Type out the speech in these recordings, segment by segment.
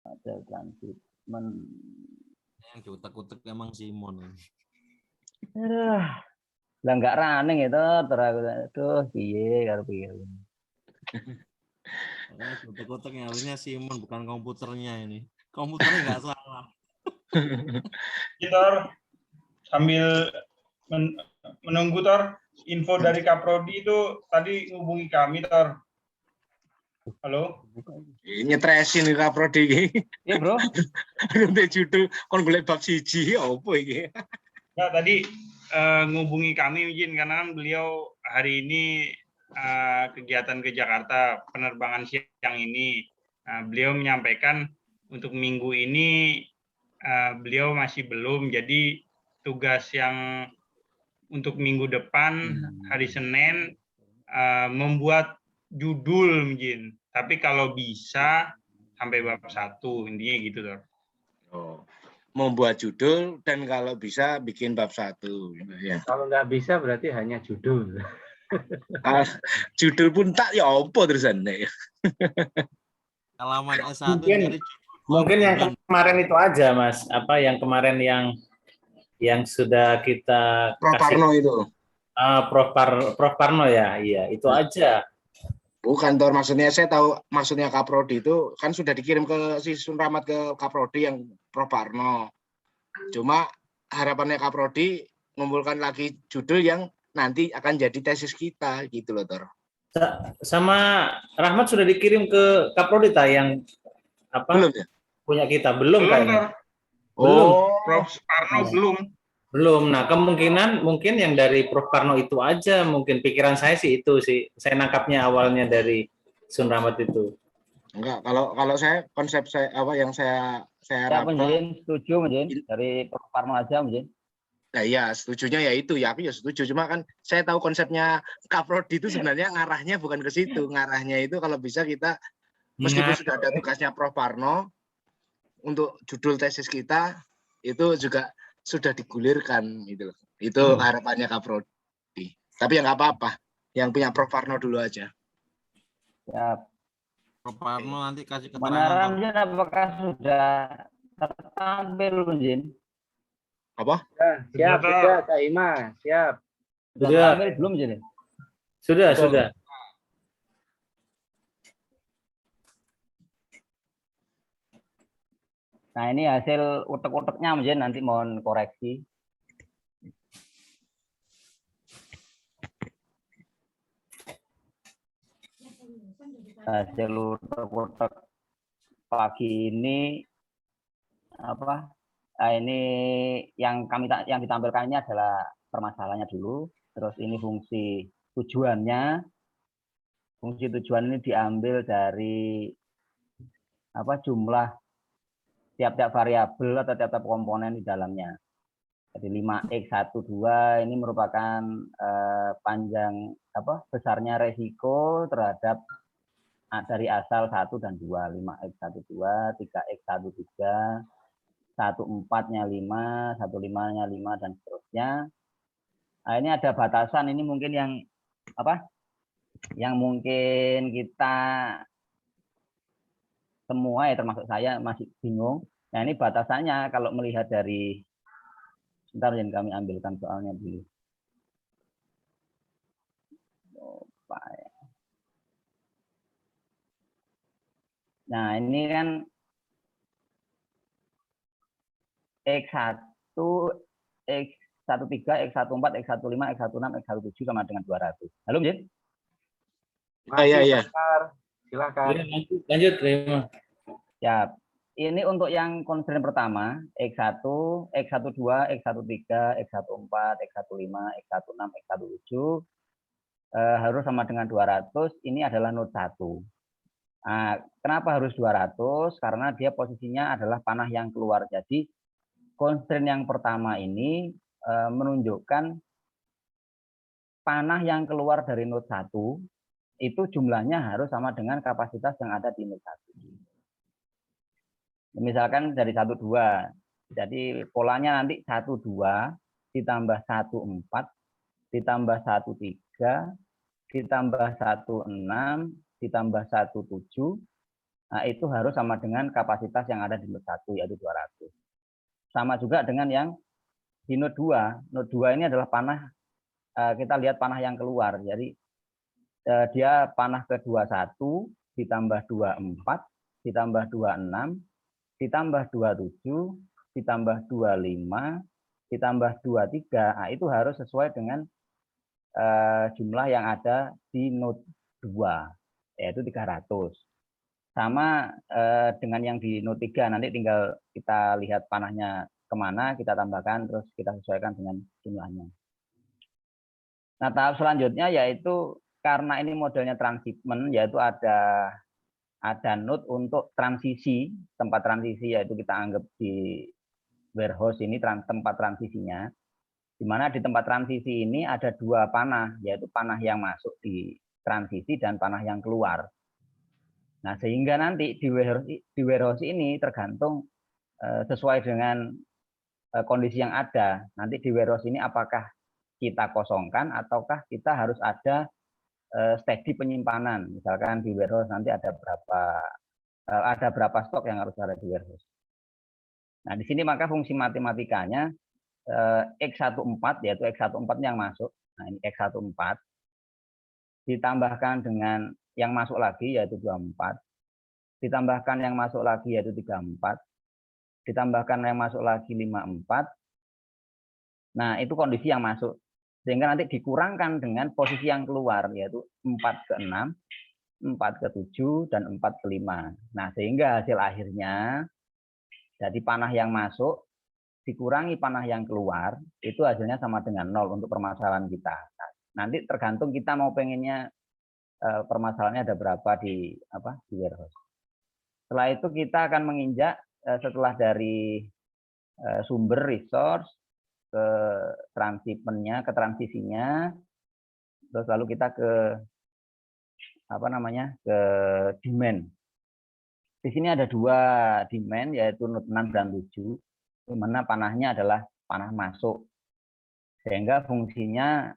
Ada transitmen. Yang diutek-utek emang Simon. Lah nggak running itu tuh piye karo piye. Diutek-utek harusnya Simon bukan komputernya ini. Komputernya nggak salah. Tor, sambil menunggu Tor, info dari Kaprodi itu tadi hubungi kami Tor. Halo? Nyetresin nih Kaprodi iki. Iya, Bro. Runte judul kon golek bab siji opo iki? Enggak, tadi ngubungi kami izin karena kan beliau hari ini kegiatan ke Jakarta penerbangan siang ini. Beliau menyampaikan untuk minggu ini beliau masih belum, jadi tugas yang untuk minggu depan hari Senin membuat judul mungkin, tapi kalau bisa sampai bab 1 intinya gitu Tor. Oh, membuat judul dan kalau bisa bikin bab 1 ya. Kalau nggak bisa berarti hanya judul. Judul pun tak ya opo terusan ya. Halaman S1 Mungkin yang kemarin itu aja Mas, apa yang kemarin yang sudah kita Prof Parno itu. Prof Parno ya, iya itu aja. Bukan Tor, maksudnya saya tahu maksudnya Kaprodi itu kan sudah dikirim ke si Sunramat ke Kaprodi yang Prof Parno. Cuma harapannya Kaprodi mengumpulkan lagi judul yang nanti akan jadi tesis kita gitu loh Tor. Sama Rahmat sudah dikirim ke Kaprodi yang apa? Belum ya? Punya kita belum kayaknya. Oh, Prof Parno belum. Belum. Nah, kemungkinan mungkin yang dari Prof Parno itu aja, mungkin pikiran saya sih itu sih. Saya nangkapnya awalnya dari Sunramat itu. Enggak, kalau saya konsep saya apa yang saya harapkan setuju mungkin dari Prof Parno aja mungkin. Nah ya setujunya ya itu ya aku ya setuju, cuma kan saya tahu konsepnya Kaprodi itu sebenarnya ngarahnya bukan ke situ, ngarahnya itu kalau bisa kita meskipun sudah ada tugasnya Prof Parno untuk judul tesis kita itu juga sudah digulirkan gitu loh. Itu harapannya Kaprodi. Tapi ya nggak apa-apa, yang punya Prof Parno dulu aja. Ya. Prof Parno nanti kasih keterangan. Menarangnya apakah sudah tertampil Jin? Apa? Siap, sudah Kak Ima, siap. Sudah belum Jin? Sudah. Nah ini hasil utek-uteknya mungkin nanti mohon koreksi. Hasil utek-utek pagi ini apa? Nah, ini yang ditampilkan ini adalah permasalahannya dulu. Terus ini fungsi tujuannya. Fungsi tujuan ini diambil dari apa jumlah tiap-tiap variabel atau tiap-tiap komponen di dalamnya. Jadi 5x12 ini merupakan panjang apa besarnya resiko terhadap dari asal 1 dan 2, 5x12, 3x13, 14-nya 5, 15-nya 5 dan seterusnya. Nah, ini ada batasan ini mungkin yang apa? Yang mungkin kita semua ya termasuk saya masih bingung. Nah ini batasannya kalau melihat dari, sebentar yang kami ambilkan soalnya dulu. Nah ini kan X1, X13, X14, X15, X16, X17 sama dengan 200. Halo Jin? Iya. Silakan. Lanjut, Rima. Ya, ini untuk yang constraint pertama, X1, X12, X13, X14, X15, X16, X17 harus sama dengan 200, ini adalah node 1. Nah, kenapa harus 200? Karena dia posisinya adalah panah yang keluar. Jadi, constraint yang pertama ini menunjukkan panah yang keluar dari node 1 itu jumlahnya harus sama dengan kapasitas yang ada di node 1. Misalkan dari 1, 2. Jadi polanya nanti 1, 2 ditambah 1, 4 ditambah 1, 3 ditambah 1, 6 ditambah 1, 7 Nah, itu harus sama dengan kapasitas yang ada di node 1 yaitu 200. Sama juga dengan yang di node 2. Node 2 ini adalah panah, kita lihat panah yang keluar. Jadi dia panah ke 21 ditambah 24 ditambah 26 ditambah 27 ditambah 25 ditambah 23. Nah, itu harus sesuai dengan jumlah yang ada di node 2 yaitu 300. Sama dengan yang di node 3, nanti tinggal kita lihat panahnya kemana, kita tambahkan, terus kita sesuaikan dengan jumlahnya. Nah, tahap selanjutnya yaitu karena ini modelnya transshipment, yaitu ada node untuk transisi, tempat transisi, yaitu kita anggap di warehouse ini tempat transisinya, di mana di tempat transisi ini ada dua panah, yaitu panah yang masuk di transisi dan panah yang keluar. Nah, sehingga nanti di warehouse ini tergantung sesuai dengan kondisi yang ada. Nanti di warehouse ini apakah kita kosongkan ataukah kita harus ada steady penyimpanan. Misalkan di warehouse nanti ada berapa stok yang harus ada di warehouse. Nah, di sini maka fungsi matematikanya X14 yaitu X14 yang masuk. Nah, ini X14 ditambahkan dengan yang masuk lagi yaitu 24, ditambahkan yang masuk lagi yaitu 34, ditambahkan yang masuk lagi 54. Nah, itu kondisi yang masuk. Sehingga nanti dikurangkan dengan posisi yang keluar yaitu 4 ke 6, 4 ke 7 dan 4 ke 5. Nah, sehingga hasil akhirnya jadi panah yang masuk dikurangi panah yang keluar itu hasilnya sama dengan 0 untuk permasalahan kita. Nah, nanti tergantung kita mau pengennya permasalahannya ada berapa di warehouse. Setelah itu kita akan menginjak setelah dari sumber resource ke transshipment-nya, ke transisinya, terus lalu kita ke ke demand. Di sini ada dua demand yaitu node 6 dan 7, di mana panahnya adalah panah masuk. Sehingga fungsinya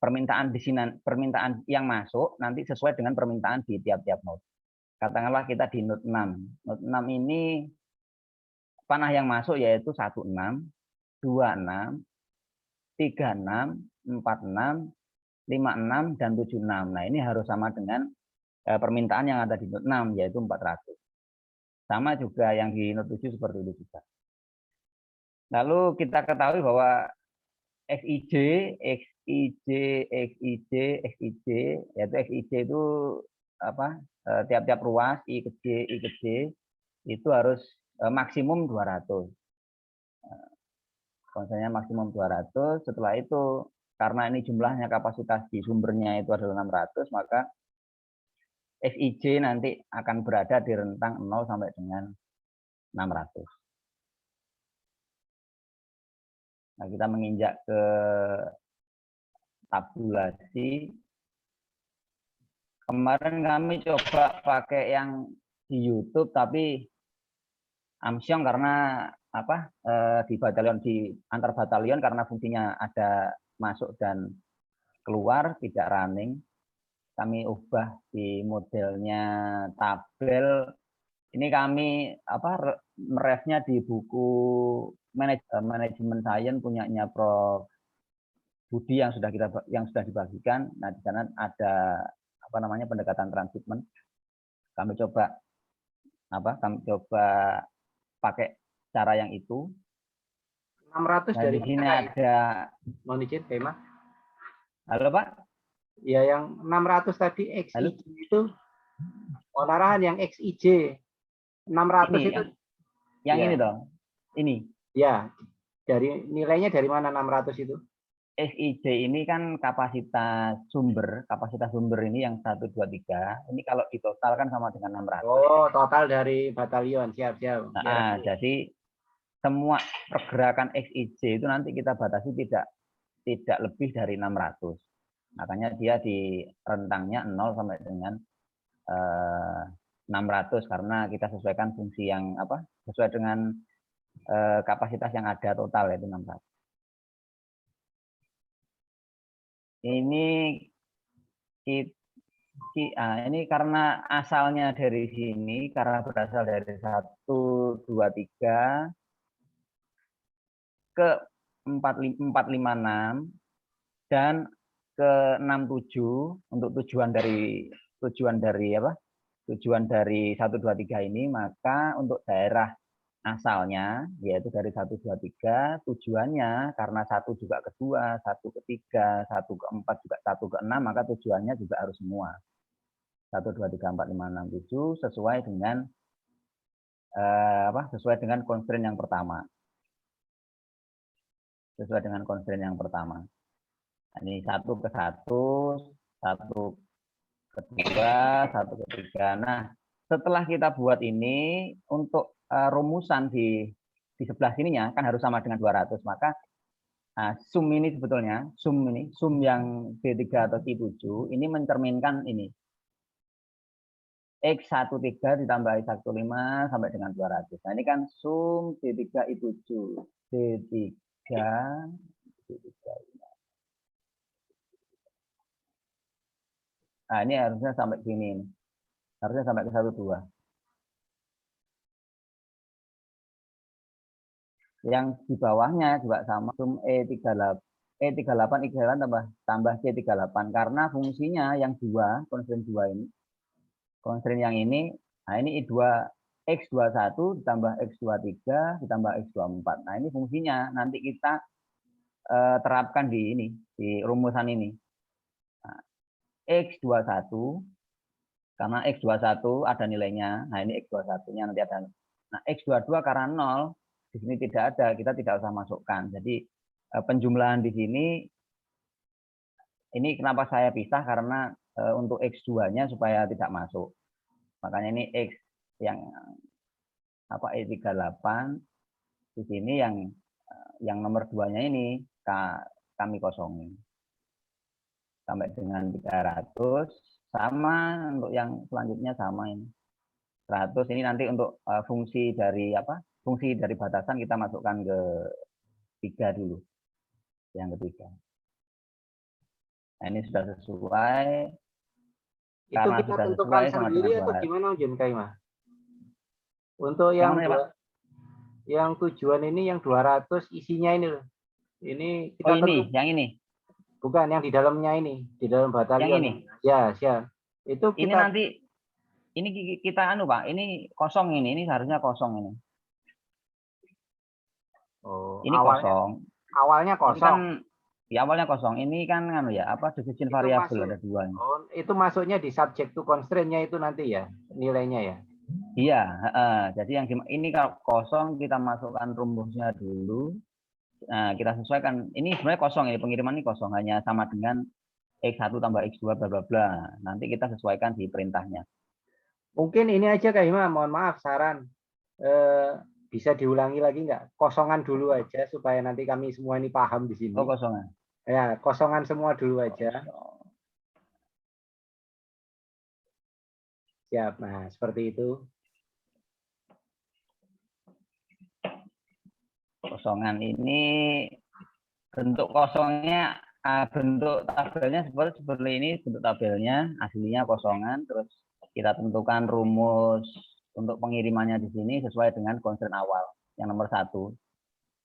permintaan permintaan yang masuk nanti sesuai dengan permintaan di tiap-tiap node. Katakanlah kita di node 6. Node 6 ini panah yang masuk yaitu 16, 26, 36, 46, 56 dan 76. Nah, ini harus sama dengan permintaan yang ada di node 6 yaitu 400. Sama juga yang di node 7 seperti itu juga. Lalu kita ketahui bahwa XIJ, XIJ, XIJ, XIJ, yaitu XIJ itu tiap-tiap ruas I ke J, I ke J itu harus maksimum 200. Konsepnya maksimum 200. Setelah itu karena ini jumlahnya kapasitas di sumbernya itu adalah 600, maka XIJ nanti akan berada di rentang 0 sampai dengan 600. Nah, kita menginjak ke tabulasi. Kemarin kami coba pakai yang di YouTube, tapi amsyong karena di batalion, di antar batalion karena fungsinya ada masuk dan keluar tidak running. Kami ubah di modelnya tabel. Ini kami merefnya di buku manajemen sains punyanya Prof. Budi yang sudah dibagikan. Nah, di sana ada pendekatan transshipment. Kami coba pakai cara yang itu. 600 Nah, dari di sini ada. Mohon izin, Tema. Halo, Pak. Ya, yang 600 tadi XIJ itu olahan yang XIJ 600 ini, itu yang ya. ini dong. Ini. Ya, dari nilainya dari mana 600 itu? XIJ ini kan kapasitas sumber ini yang 1, 2, 3. Ini kalau ditotalkan sama dengan 600. Oh, total dari batalion. Siap. Nah, jadi semua pergerakan XIJ itu nanti kita batasi tidak lebih dari 600. Makanya dia di rentangnya 0 sampai dengan 600 karena kita sesuaikan fungsi yang sesuai dengan kapasitas yang ada total yaitu 600. Ini Ini karena asalnya dari sini, karena berasal dari 1, 2, 3 ke 456 dan ke 67 untuk tujuan dari apa? Tujuan dari 1, 2, 3 ini, maka untuk daerah asalnya yaitu dari 1, 2, 3 tujuannya karena 1 juga ke 2, 1 ke 3, 1 ke 4 juga 1 ke 6, maka tujuannya juga harus semua. 1, 2, 3, 4, 5, 6, 7 sesuai dengan sesuai dengan constraint yang pertama. Sesuai dengan constraint yang pertama. Ini 1 ke 1, 1 ke 2, 1 ke 3. Nah, setelah kita buat ini untuk rumusan di sebelah sininya kan harus sama dengan 200, maka sum ini sebetulnya sum yang B3 atau Q7 ini mencerminkan ini X13 ditambah X15 sampai dengan 200. Nah, ini kan sum B3 I7 B3 Nah, ini harusnya sampai sini. Harusnya sampai ke 12. Yang di bawahnya juga sama sum E38 tambah C38 karena fungsinya yang dua, constraint 2 ini. Constraint yang ini, nah ini I2 X21 ditambah X23 ditambah X24. Nah, ini fungsinya nanti kita terapkan di ini, di rumusan ini. Nah, X21 karena X21 ada nilainya. Nah, ini X21-nya nanti ada. Nah, X22 karena 0 di sini tidak ada, kita tidak usah masukkan. Jadi penjumlahan di sini ini kenapa saya pisah karena untuk X2-nya supaya tidak masuk. Makanya ini X yang E38 di sini yang nomor 2-nya ini kami kosongin. Sampai dengan 300 sama untuk yang selanjutnya sama ini. 100 ini nanti untuk fungsi dari fungsi dari batasan kita masukkan ke 3 dulu. Yang ketiga. Nah, ini sudah sesuai. Itu Karena kita sudah tentukan sesuai sama sendiri dengan atau 200. gimana Jun Kaima? Untuk yang tujuan ini yang 200 isinya ini loh. Ini kita yang ini. Bukan yang di dalamnya ini, di dalam batalion. Yang ini. Ya, siap. Itu kita ini nanti ini kita Pak, ini kosong ini seharusnya kosong ini. Oh, ini kosong. Awalnya kosong. Ini kan, awalnya kosong. Ini kan decision variabel ada 2 ini. Oh, itu masuknya di subject to constraint-nya itu nanti ya, nilainya ya. Iya, jadi ini kalau kosong kita masukkan rumusnya dulu. Nah, kita sesuaikan. Ini sebenarnya kosong ini, pengiriman ini kosong, hanya sama dengan X1 tambah X2 bla bla bla. Nanti kita sesuaikan di perintahnya. Mungkin ini aja Kak Hima, mohon maaf saran. Bisa diulangi lagi nggak? Kosongan dulu aja supaya nanti kami semua ini paham di sini. Oh, kosongan. Ya, kosongan semua dulu aja. Siap. Nah, seperti itu. Kosongan ini bentuk kosongnya, bentuk tabelnya seperti ini, bentuk tabelnya aslinya kosongan, terus kita tentukan rumus untuk pengirimannya di sini sesuai dengan constraint awal yang nomor 1.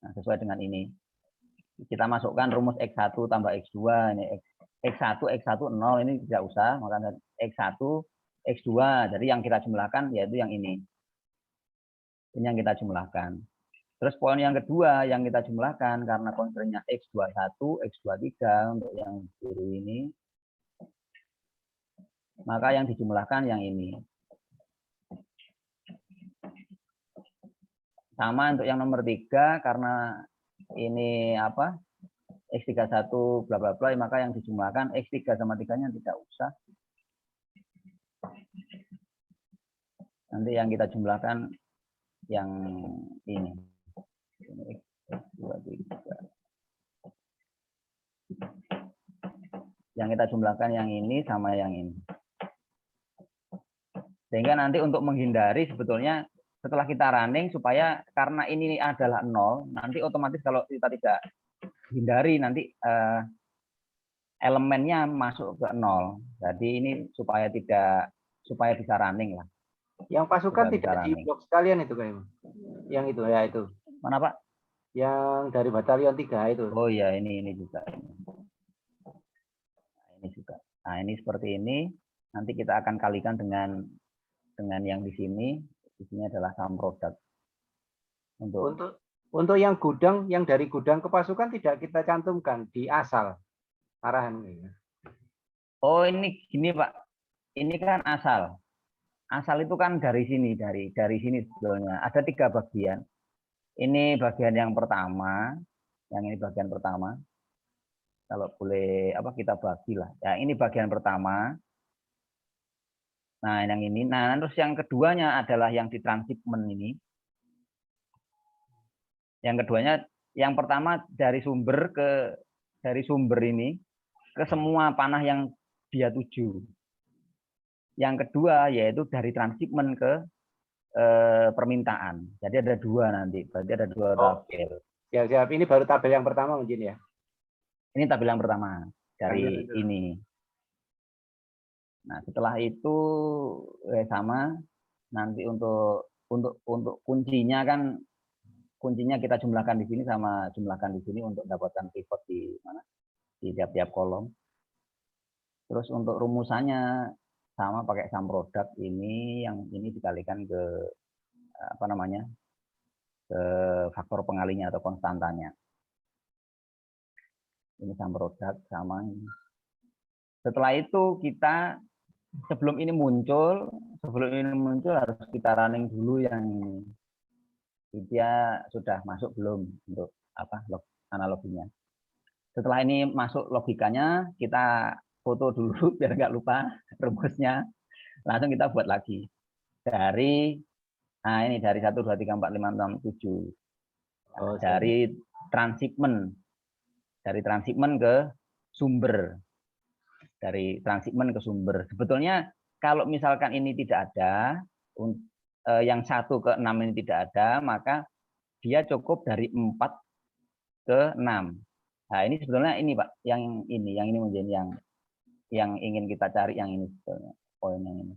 Nah, sesuai dengan ini kita masukkan rumus X1 tambah X2 ini X1 0 ini tidak usah, maka X1 X2 jadi yang kita jumlahkan yaitu yang ini yang kita jumlahkan. Terus poin yang kedua yang kita jumlahkan karena constraint-nya X21, X23 untuk yang kiri ini, maka yang dijumlahkan yang ini. Sama untuk yang nomor 3 karena ini X31 bla bla bla, maka yang dijumlahkan X3 sama 3-nya tidak usah. Nanti yang kita jumlahkan yang ini. Yang kita jumlahkan yang ini sama yang ini. Sehingga nanti untuk menghindari sebetulnya setelah kita running supaya karena ini adalah 0, nanti otomatis kalau kita tidak hindari nanti elemennya masuk ke 0. Jadi ini supaya bisa running lah. Yang pasukan Supaya bisa tidak di running. blok sekalian itu kayaknya. Yang itu ya itu. Mana Pak? Yang dari batalion 3 itu. Oh iya ini juga. Ini juga. Nah ini seperti ini. Nanti kita akan kalikan dengan yang di sini. Di sini adalah sum product. Untuk yang gudang, yang dari gudang ke pasukan tidak kita cantumkan di asal arahan. Oh ini gini Pak. Ini kan asal. Asal itu kan dari sini, dari sini sebetulnya. Ada 3 bagian. Ini bagian yang pertama, yang ini bagian pertama. Kalau boleh kita bagilah. Ya ini bagian pertama. Nah yang ini. Nah terus yang keduanya adalah yang di transshipment ini. Yang keduanya, yang pertama dari sumber ini ke semua panah yang dia tuju. Yang kedua yaitu dari transshipment ke permintaan. Jadi ada 2 nanti. Berarti ada 2 tabel. Siap. Ini baru tabel yang pertama mungkin ya. Ini tabel yang pertama dari ini. Nah setelah itu sama nanti untuk kuncinya kan kita jumlahkan di sini sama jumlahkan di sini untuk dapatkan pivot di mana di tiap-tiap kolom. Terus untuk rumusannya sama pakai sum product ini, yang ini dikalikan ke ke faktor pengalinya atau konstantanya. Ini sum product sama ini. Setelah itu kita sebelum ini muncul harus kita running dulu yang ini. Dia sudah masuk belum untuk analoginya. Setelah ini masuk logikanya, kita foto dulu biar nggak lupa rumusnya. Langsung kita buat lagi. Dari 1, 2, 3, 4, 5, 6, 7. Dari transshipment. Dari transshipment ke sumber. Dari transshipment ke sumber. Sebetulnya kalau misalkan ini tidak ada, yang 1 ke 6 ini tidak ada, maka dia cukup dari 4 ke 6. Nah, ini sebetulnya ini Pak, yang ini menjadi yang ingin kita cari, yang ini sebetulnya poin yang ini.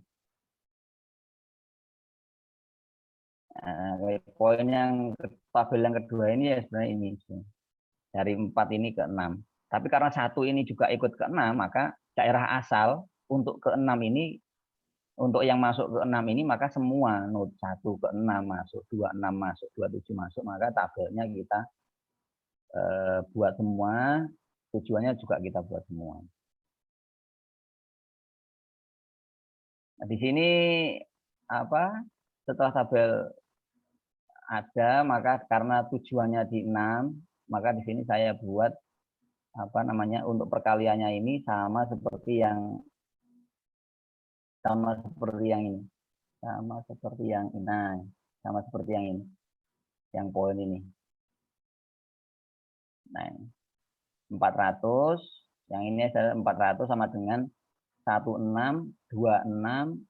Poin yang tabel yang kedua ini ya sebenarnya ini dari 4 ini ke 6. Tapi karena 1 ini juga ikut ke 6, maka daerah asal untuk ke 6 ini, untuk yang masuk ke 6 ini, maka semua node 1 ke 6 masuk, 26 masuk, 27 masuk, maka tabelnya kita buat semua, tujuannya juga kita buat semua. Nah, di sini setelah tabel ada, maka karena tujuannya di 6, maka di sini saya buat untuk perkaliannya ini sama seperti yang ini. Sama seperti yang ini. Yang poin ini. Nah, 400, yang ini adalah 400 sama dengan 16, 26,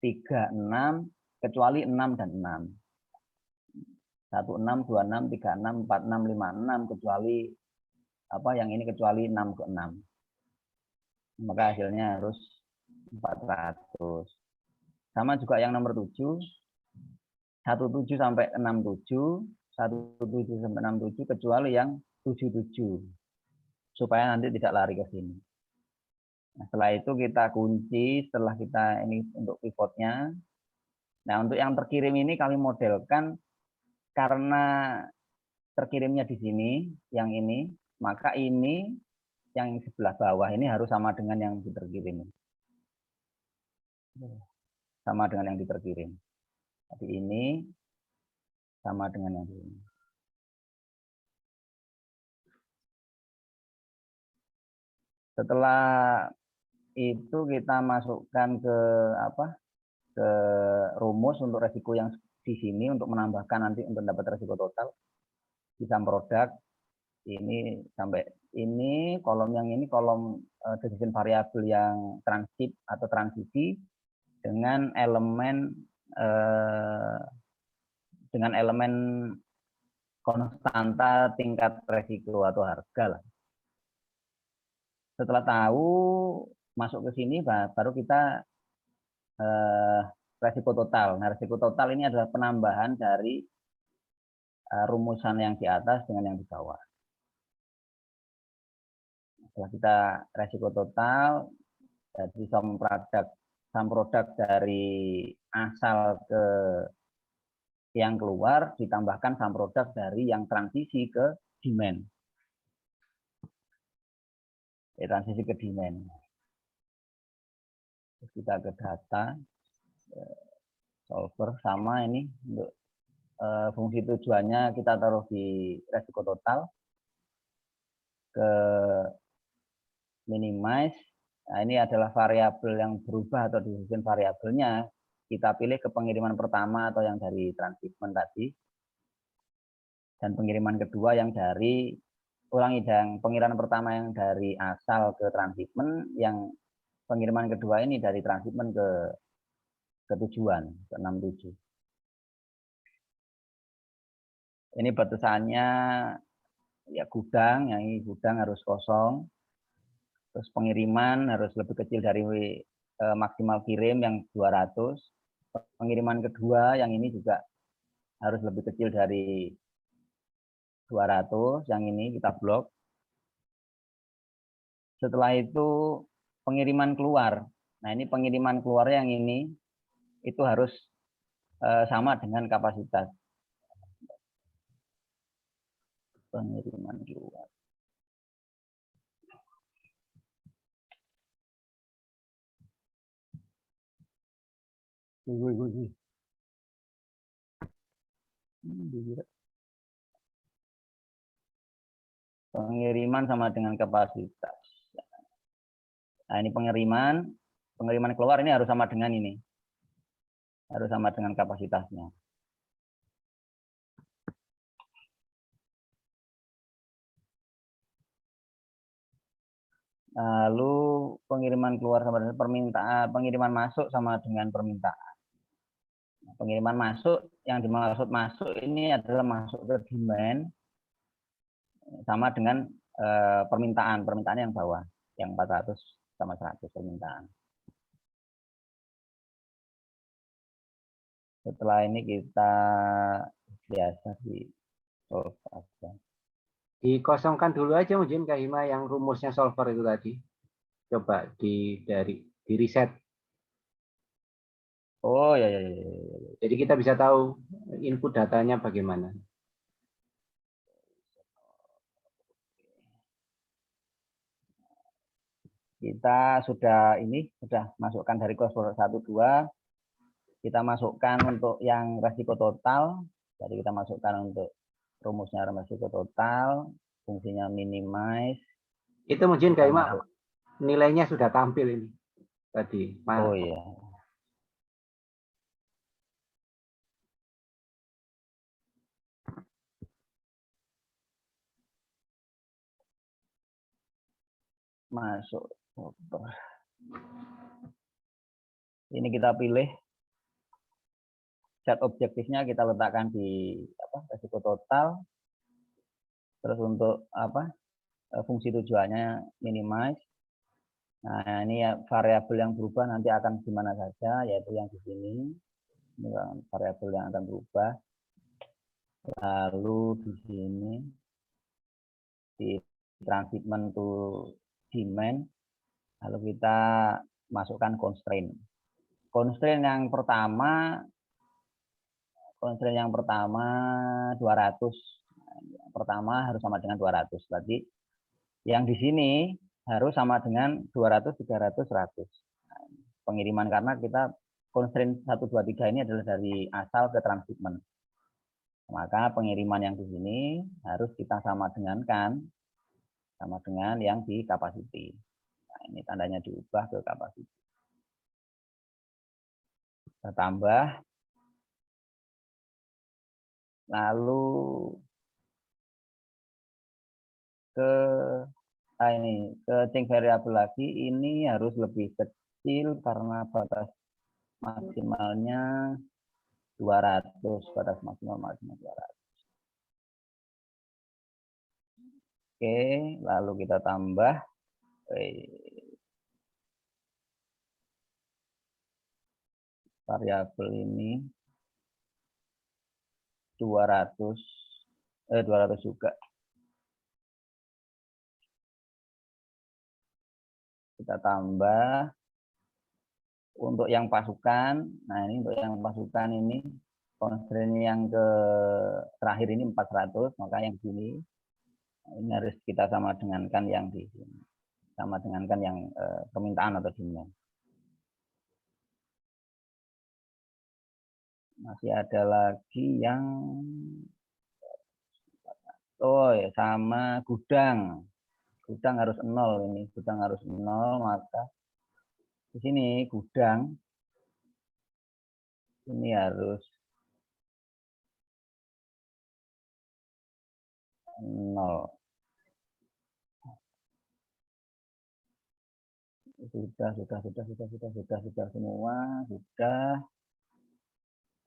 36, kecuali 6 dan 6. 16, 26, 36, 46, 56, kecuali yang ini kecuali 6 ke 6. Maka hasilnya harus 400. Sama juga yang nomor 7, 17 sampai 67, 17 sampai 67 kecuali yang 77. Supaya nanti tidak lari ke sini. Nah, setelah itu kita kunci, setelah kita ini untuk pivotnya. Nah, untuk yang terkirim ini kami modelkan karena terkirimnya di sini, yang ini, maka ini yang sebelah bawah ini harus sama dengan yang diterkirim. Sama dengan yang diterkirim. Jadi ini sama dengan yang ini. Setelah itu kita masukkan ke rumus untuk resiko yang di sini untuk menambahkan nanti untuk dapat resiko total di sum product ini sampai ini kolom yang ini kolom decision variable yang transit atau transisi dengan elemen konstanta tingkat resiko atau harga lah. Setelah tahu, masuk ke sini baru kita resiko total. Nah, resiko total ini adalah penambahan dari rumusan yang di atas dengan yang di bawah. Setelah kita resiko total, jadi sum produk dari asal ke yang keluar ditambahkan sum produk dari yang transisi ke demand. Transisi ke demand. Terus kita ke data, solver sama ini untuk fungsi tujuannya kita taruh di resiko total ke minimize. Nah, ini adalah variabel yang berubah atau disusun variabelnya. Kita pilih ke pengiriman pertama atau yang dari transshipment tadi. Dan pengiriman kedua yang dari, ulangi, dan pengiriman pertama yang dari asal ke transshipment, yang pengiriman kedua ini dari transshipment ke tujuan, ke 67. Ini batasannya ya gudang, yang ini gudang harus kosong. Terus pengiriman harus lebih kecil dari maksimal kirim yang 200. Pengiriman kedua yang ini juga harus lebih kecil dari 200, yang ini kita blok. Setelah itu pengiriman keluar. Nah, ini pengiriman keluar yang ini itu harus sama dengan kapasitas. Pengiriman keluar. Pengiriman sama dengan kapasitas. Nah, ini pengiriman keluar ini harus sama dengan ini. Harus sama dengan kapasitasnya. Lalu pengiriman keluar sama dengan permintaan, pengiriman masuk sama dengan permintaan. Pengiriman masuk, yang dimaksud masuk ini adalah masuk ke demand sama dengan permintaan yang bawah, yang 400 sama 100 permintaan. Setelah ini kita biasa di solve aja. Dikosongkan dulu aja mungkin Kak Hima yang rumusnya solver itu tadi. Coba di reset. Oh ya. Jadi kita bisa tahu input datanya bagaimana. Kita sudah masukkan dari cost product 1 2. Kita masukkan untuk yang resiko total. Jadi kita masukkan untuk rumusnya resiko total, fungsinya minimize. Itu mungkin Kak Hima nilainya sudah tampil ini tadi. Oh iya. Masuk. Ini kita pilih set objektifnya, kita letakkan di resiko total. Terus untuk fungsi tujuannya minimize. Nah, ini ya variabel yang berubah nanti akan di mana saja, yaitu yang di sini. Ini variabel yang akan berubah. Lalu di sini di transshipment to demand. Lalu kita masukkan constraint. Constraint yang pertama 200. Yang pertama harus sama dengan 200. Berarti yang di sini harus sama dengan 200, 300, 100. Pengiriman karena kita constraint 1, 2, 3 ini adalah dari asal ke transshipment. Maka pengiriman yang di sini harus kita sama dengan yang di capacity. Nah, ini tandanya diubah ke capacity. Kita tambah. Lalu ke change variable lagi, ini harus lebih kecil karena batas maksimalnya 200, batas maksimal 200. Oke, lalu kita tambah variabel ini 200 juga. Kita tambah untuk yang pasukan. Nah, ini untuk yang pasukan ini constraint yang terakhir ini 400, maka yang sini ini harus kita sama dengankan yang di sini. Sama dengankan yang permintaan atau demand. Masih ada lagi yang ya sama gudang. Gudang harus 0 ini, gudang harus 0, maka di sini gudang ini harus 0. Sudah semua, sudah.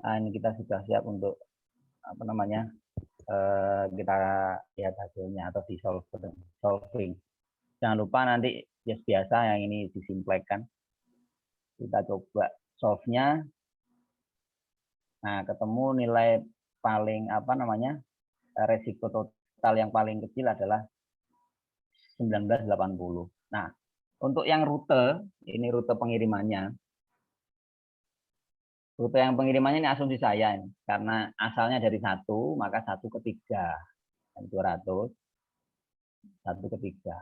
Nah, ini kita sudah siap untuk apa namanya? Kita lihat hasilnya atau di solving. Jangan lupa nanti ya biasa yang ini disimplekan. Kita coba solve-nya. Nah, ketemu nilai paling apa namanya? Resiko total yang paling kecil adalah 1980. Nah, untuk yang rute, ini rute pengirimannya. Rute yang pengirimannya ini asumsi saya ini, karena asalnya dari 1, maka 1 ke 3, 200, 1 ke 3.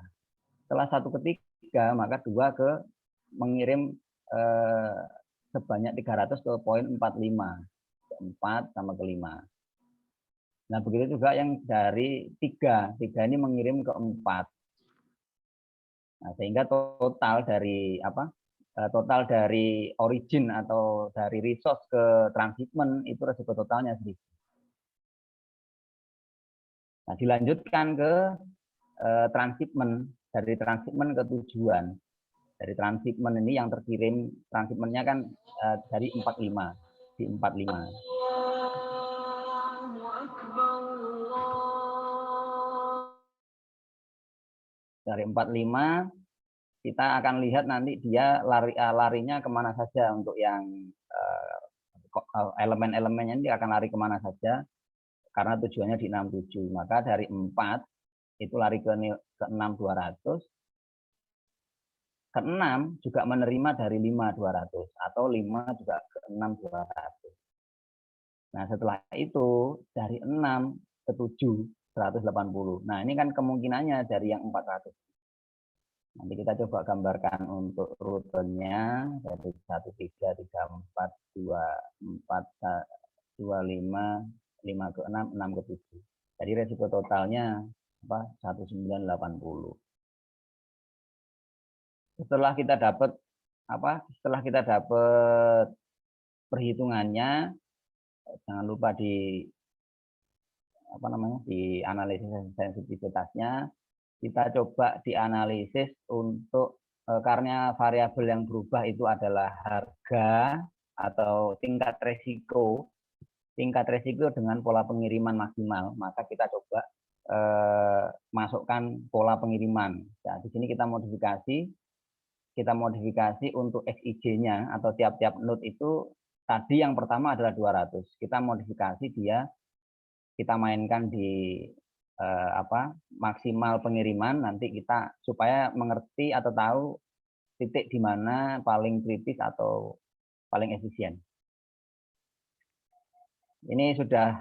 Setelah 1 ke 3, maka 2 ke mengirim sebanyak 300 ke poin 45, ke 4 sama ke 5. Nah, begitu juga yang dari 3 ini mengirim ke 4. Nah, sehingga total dari apa? Total dari origin atau dari resource ke transshipment itu resiko totalnya sedikit. Nah, dilanjutkan ke transshipment, dari transshipment ke tujuan. Dari transshipment ini yang terkirim, transshipmentnya kan dari 45, di 45. Dari 45 kita akan lihat nanti dia larinya kemana saja untuk yang elemen-elemennya ini akan lari kemana saja karena tujuannya di 67. Maka dari 4 itu lari ke 6200, ke 6 juga menerima dari 5200 atau 5 juga ke 6200. Nah, setelah itu dari 6 ke 7 180. Nah, ini kan kemungkinannya dari yang 400. Nanti kita coba gambarkan untuk rutenya dari 13, 34, 24, 25, 5 ke 6, 6 ke 7. Jadi resiko totalnya 1980. Setelah kita dapat perhitungannya, jangan lupa di analisis sensitivitasnya. Kita coba dianalisis untuk karena variabel yang berubah itu adalah harga atau tingkat resiko dengan pola pengiriman maksimal, maka kita coba masukkan pola pengiriman. Nah, di sini kita modifikasi untuk XIJ-nya atau tiap-tiap node itu tadi yang pertama adalah 200. Kita modifikasi dia, kita mainkan di maksimal pengiriman, nanti kita supaya mengerti atau tahu titik di mana paling kritis atau paling efisien. Ini sudah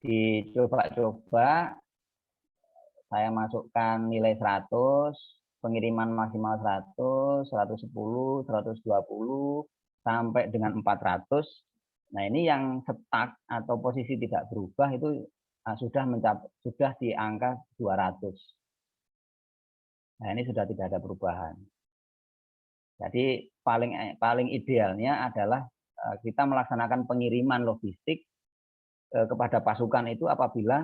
dicoba-coba, saya masukkan nilai 100, pengiriman maksimal 100, 110, 120, sampai dengan 400. Nah, ini yang stuck atau posisi tidak berubah itu sudah di angka 200. Nah, ini sudah tidak ada perubahan. Jadi paling idealnya adalah kita melaksanakan pengiriman logistik kepada pasukan itu apabila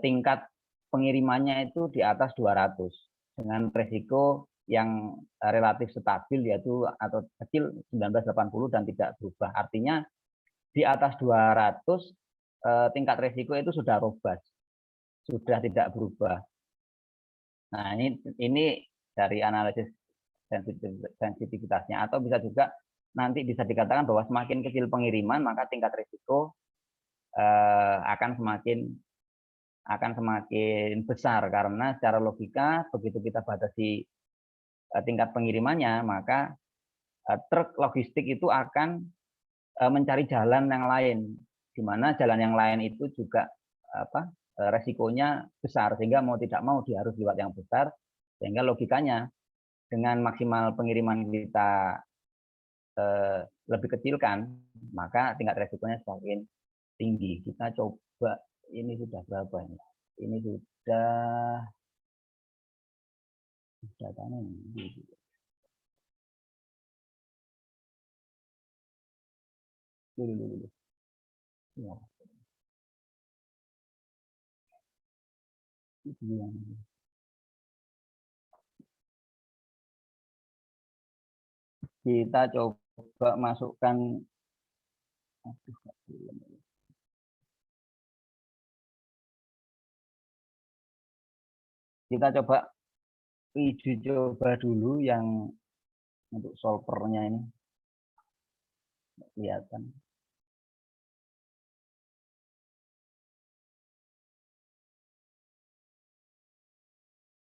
tingkat pengirimannya itu di atas 200 dengan resiko yang relatif stabil yaitu atau kecil 1980 dan tidak berubah. Artinya di atas 200 tingkat resiko itu sudah robust, sudah tidak berubah. Nah, ini dari analisis sensitivitasnya, atau bisa juga nanti bisa dikatakan bahwa semakin kecil pengiriman maka tingkat risiko akan semakin besar, karena secara logika begitu kita batasi tingkat pengirimannya maka truk logistik itu akan mencari jalan yang lain, di mana jalan yang lain itu juga resikonya besar, sehingga mau tidak mau dia harus lewat yang besar, sehingga logikanya dengan maksimal pengiriman kita lebih kecilkan, maka tingkat resikonya semakin tinggi. Kita coba, ini sudah berapa ini? Ini sudah datanya ini. Dulu. Ya. Kita coba masukkan, kita coba uji coba dulu yang untuk solvernya ini, kelihatan.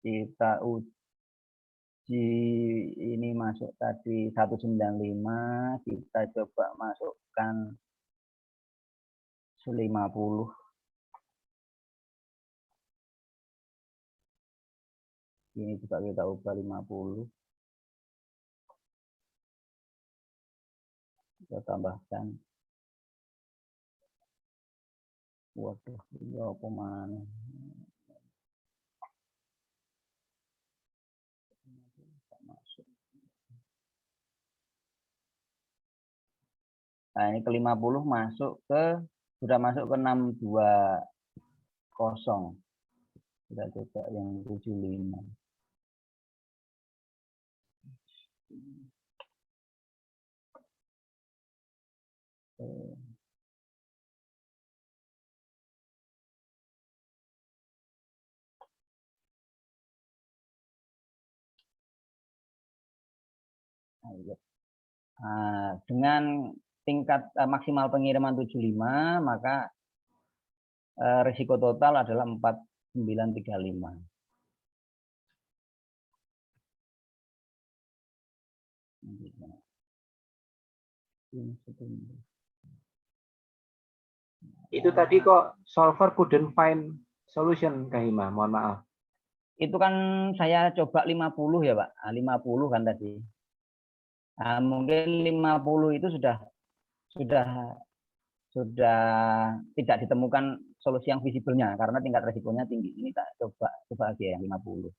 Kita uji ini masuk tadi 195, kita coba masukkan 50. Ini juga kita ubah 50. Kita tambahkan. Waduh, ini apa mana? Nah, ini ke 50 masuk ke, sudah masuk ke 620. Kita coba yang 75. Nah, dengan tingkat maksimal pengiriman 75, maka risiko total adalah 4935. Itu tadi kok solver couldn't find solution, Kak Hima, mohon maaf. Itu kan saya coba 50 ya Pak, 50 kan tadi. Nah, mungkin 50 itu sudah tidak ditemukan solusi yang visibelnya karena tingkat resikonya tinggi. Ini kita coba lagi yang 50.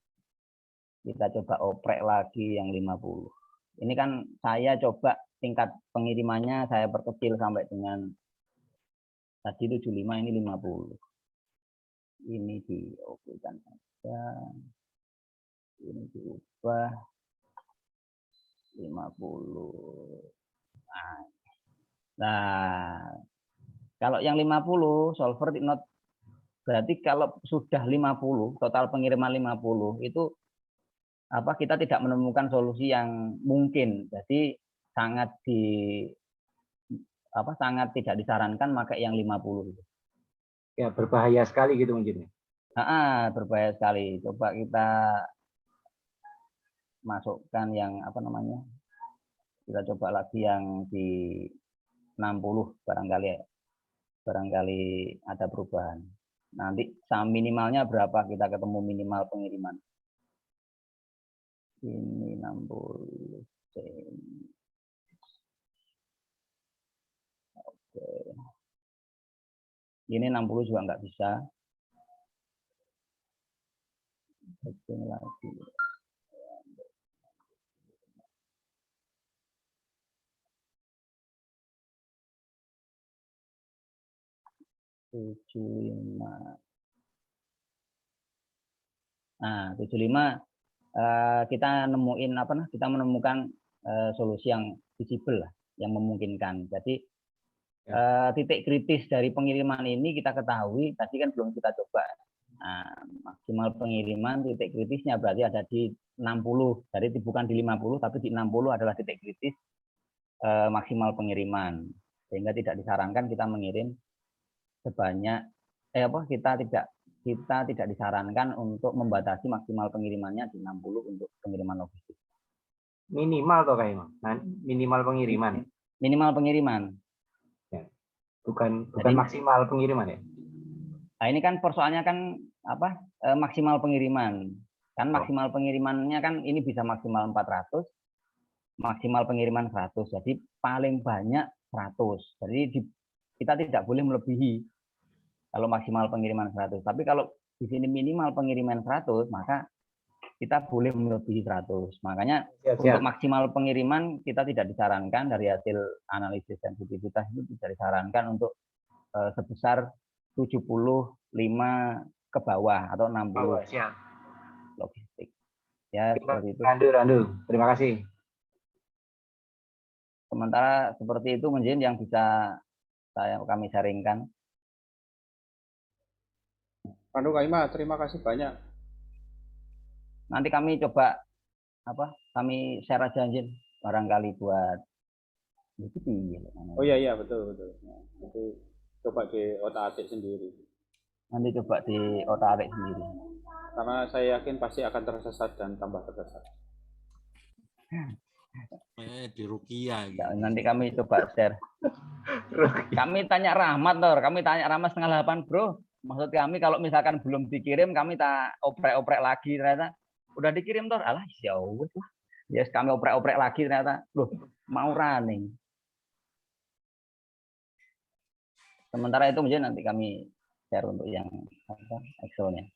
Kita coba oprek lagi yang 50. Ini kan saya coba tingkat pengirimannya saya perkecil sampai dengan tadi 75, ini 50. Ini diokekan saja. Ini diubah 50. Nah, kalau yang 50 solver not, berarti kalau sudah 50 total pengiriman 50 itu kita tidak menemukan solusi yang mungkin. Jadi sangat tidak disarankan pakai yang 50. Ya, berbahaya sekali gitu mungkin. Berbahaya sekali. Coba kita masukkan yang kita coba lagi yang di 60 barangkali ada perubahan. Nanti minimalnya berapa kita ketemu minimal pengiriman. Ini 60. Oke. Ini 60 juga nggak bisa. Oke, lagi. Nah, 75 kita menemukan solusi yang visible lah, yang memungkinkan. Jadi titik kritis dari pengiriman ini kita ketahui, tadi kan belum kita coba. Nah, maksimal pengiriman titik kritisnya berarti ada di 60. Jadi bukan di 50 tapi di 60 adalah titik kritis maksimal pengiriman. Sehingga tidak disarankan kita mengirim sebanyak kita tidak disarankan untuk membatasi maksimal pengirimannya di 60 untuk pengiriman logistik. Minimal toh Kak Imam. Nah, minimal pengiriman. Minimal pengiriman. Bukan Jadi, maksimal pengiriman ya. Nah, ini kan persoalannya kan maksimal pengiriman. Kan maksimal pengirimannya kan ini bisa maksimal 400, maksimal pengiriman 100. Jadi paling banyak 100. Jadi kita tidak boleh melebihi kalau maksimal pengiriman 100. Tapi kalau di sini minimal pengiriman 100, maka kita boleh melebihi 100. Makanya untuk maksimal pengiriman kita tidak disarankan dari hasil analisis sensitivitas itu tidak disarankan untuk sebesar 75 ke bawah atau 60 logistik. Ya, seperti itu. Randu. Terima kasih. Sementara seperti itu mungkin yang bisa kami sharingkan. Randu Kak Ima, terima kasih banyak. Nanti kami coba kami share aja Jin, barangkali buat Oh iya betul. Nanti coba di otak-atik sendiri. Karena saya yakin pasti akan tersesat dan tambah tersesat. Di Rukia gitu. Nanti kami coba share. Kami tanya Rahmat, kami tanya Rahmat 7:30, bro. Maksud kami kalau misalkan belum dikirim, kami tak oprek-oprek lagi ternyata. Udah dikirim, Tor. Alah, ya wes lah. Yes, kami oprek-oprek lagi ternyata. Loh, mau running. Sementara itu mungkin nanti kami share untuk yang Excel-nya.